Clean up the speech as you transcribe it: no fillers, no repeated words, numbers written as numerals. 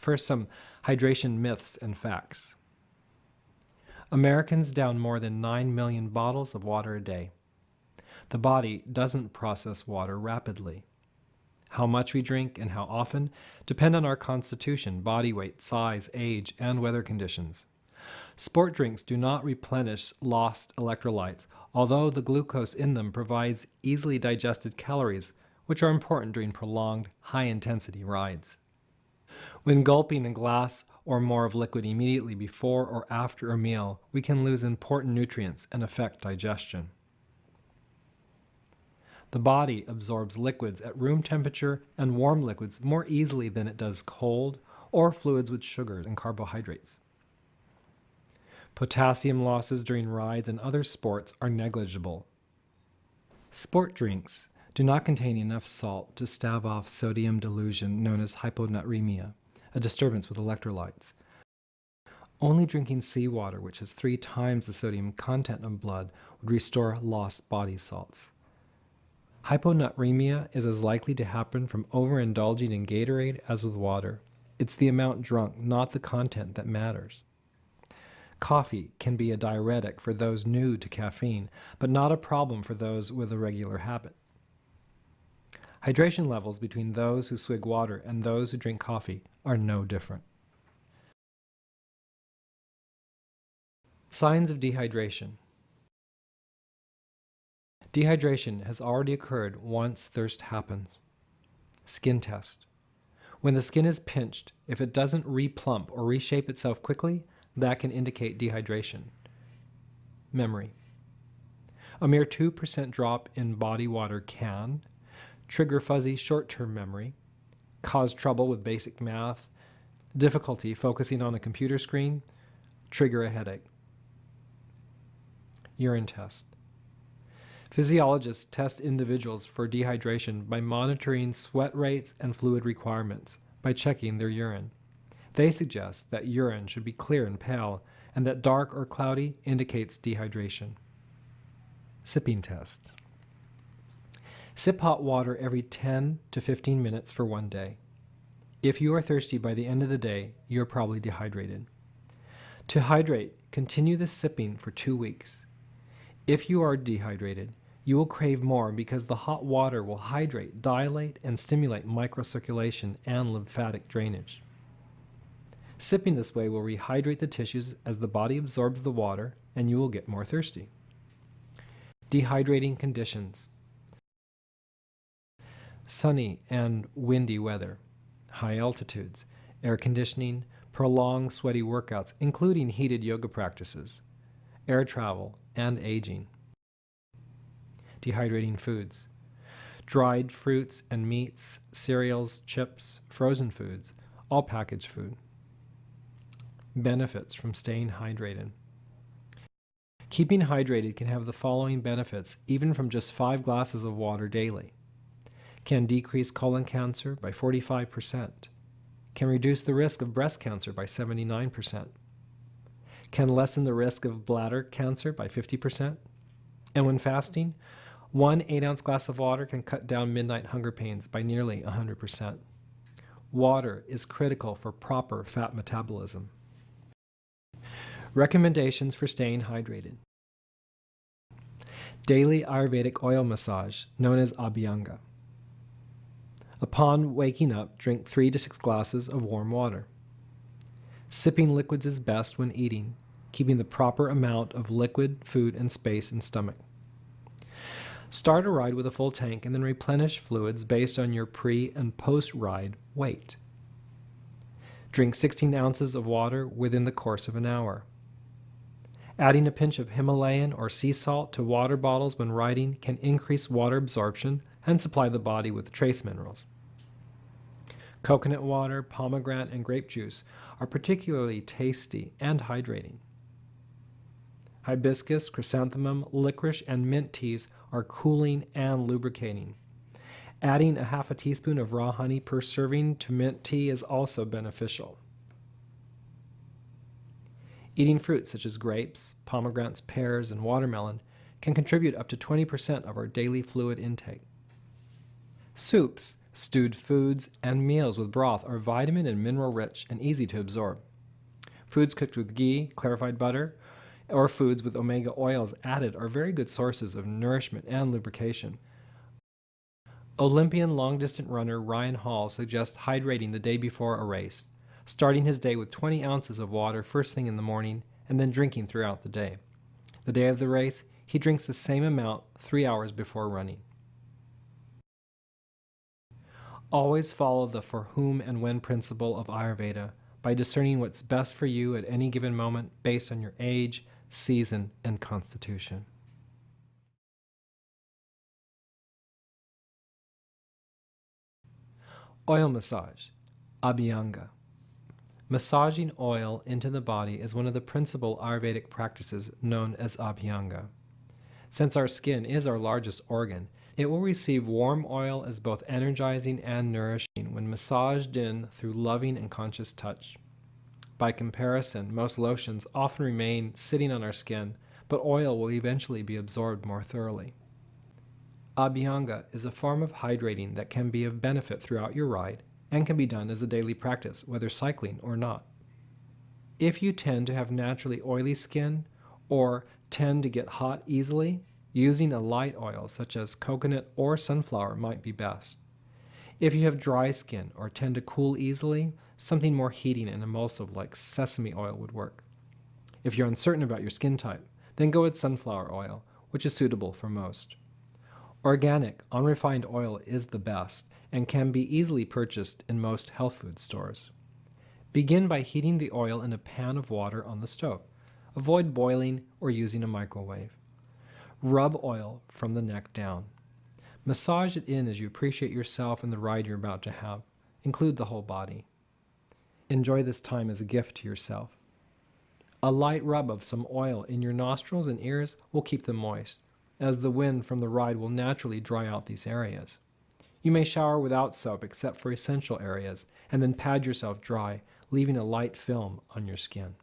First, some hydration myths and facts. Americans down more than 9 million bottles of water a day. The body doesn't process water rapidly. How much we drink and how often depend on our constitution, body weight, size, age, and weather conditions. Sport drinks do not replenish lost electrolytes, although the glucose in them provides easily digested calories, which are important during prolonged, high-intensity rides. When gulping a glass or more of liquid immediately before or after a meal, we can lose important nutrients and affect digestion. The body absorbs liquids at room temperature and warm liquids more easily than it does cold or fluids with sugars and carbohydrates. Potassium losses during rides and other sports are negligible. Sport drinks do not contain enough salt to stave off sodium dilution known as hyponatremia, a disturbance with electrolytes. Only drinking seawater, which has 3 times the sodium content of blood, would restore lost body salts. Hyponatremia is as likely to happen from overindulging in Gatorade as with water. It's the amount drunk, not the content, that matters. Coffee can be a diuretic for those new to caffeine, but not a problem for those with a regular habit. Hydration levels between those who swig water and those who drink coffee are no different. Signs of dehydration. Dehydration has already occurred once thirst happens. Skin test. When the skin is pinched, if it doesn't replump or reshape itself quickly, that can indicate dehydration. Memory. A mere 2% drop in body water can trigger fuzzy short-term memory, cause trouble with basic math, difficulty focusing on a computer screen, trigger a headache. Urine test. Physiologists test individuals for dehydration by monitoring sweat rates and fluid requirements by checking their urine. They suggest that urine should be clear and pale, and that dark or cloudy indicates dehydration. Sipping test. Sip hot water every 10 to 15 minutes for 1 day. If you are thirsty by the end of the day, you are probably dehydrated. To hydrate, continue the sipping for 2 weeks. If you are dehydrated, you will crave more because the hot water will hydrate, dilate, and stimulate microcirculation and lymphatic drainage. Sipping this way will rehydrate the tissues as the body absorbs the water, and you will get more thirsty. Dehydrating conditions. Sunny and windy weather, high altitudes, air conditioning, prolonged sweaty workouts, including heated yoga practices, air travel, and aging. Dehydrating foods. Dried fruits and meats, cereals, chips, frozen foods, all packaged food. Benefits from staying hydrated. Keeping hydrated can have the following benefits even from just 5 glasses of water daily. Can decrease colon cancer by 45%. Can reduce the risk of breast cancer by 79%. Can lessen the risk of bladder cancer by 50%. And when fasting, 1 8-ounce glass of water can cut down midnight hunger pains by nearly 100%. Water is critical for proper fat metabolism. Recommendations for staying hydrated. Daily Ayurvedic oil massage, known as Abhyanga. Upon waking up, drink 3 to 6 glasses of warm water. Sipping liquids is best when eating, keeping the proper amount of liquid, food, and space in stomach. Start a ride with a full tank and then replenish fluids based on your pre- and post-ride weight. Drink 16 ounces of water within the course of an hour. Adding a pinch of Himalayan or sea salt to water bottles when riding can increase water absorption and supply the body with trace minerals. Coconut water, pomegranate, and grape juice are particularly tasty and hydrating. Hibiscus, chrysanthemum, licorice, and mint teas are cooling and lubricating. Adding a half a teaspoon of raw honey per serving to mint tea is also beneficial. Eating fruits such as grapes, pomegranates, pears, and watermelon can contribute up to 20% of our daily fluid intake. Soups, Stewed foods and meals with broth are vitamin and mineral rich and easy to absorb. Foods cooked with ghee, clarified butter, or foods with omega oils added are very good sources of nourishment and lubrication. Olympian long-distance runner Ryan Hall suggests hydrating the day before a race, starting his day with 20 ounces of water first thing in the morning and then drinking throughout the day. The day of the race, he drinks the same amount 3 hours before running. Always follow the for whom and when principle of Ayurveda by discerning what's best for you at any given moment based on your age, season, and constitution. Oil massage, Abhyanga. Massaging oil into the body is one of the principal Ayurvedic practices known as Abhyanga. Since our skin is our largest organ, it will receive warm oil as both energizing and nourishing when massaged in through loving and conscious touch. By comparison, most lotions often remain sitting on our skin, but oil will eventually be absorbed more thoroughly. Abhyanga is a form of hydrating that can be of benefit throughout your ride and can be done as a daily practice, whether cycling or not. If you tend to have naturally oily skin or tend to get hot easily, using a light oil such as coconut or sunflower might be best. If you have dry skin or tend to cool easily, something more heating and emulsive like sesame oil would work. If you're uncertain about your skin type, then go with sunflower oil, which is suitable for most. Organic, unrefined oil is the best and can be easily purchased in most health food stores. Begin by heating the oil in a pan of water on the stove. Avoid boiling or using a microwave. Rub oil from the neck down. Massage it in as you appreciate yourself and the ride you're about to have. Include the whole body. Enjoy this time as a gift to yourself. A light rub of some oil in your nostrils and ears will keep them moist, as the wind from the ride will naturally dry out these areas. You may shower without soap except for essential areas, and then pad yourself dry, leaving a light film on your skin.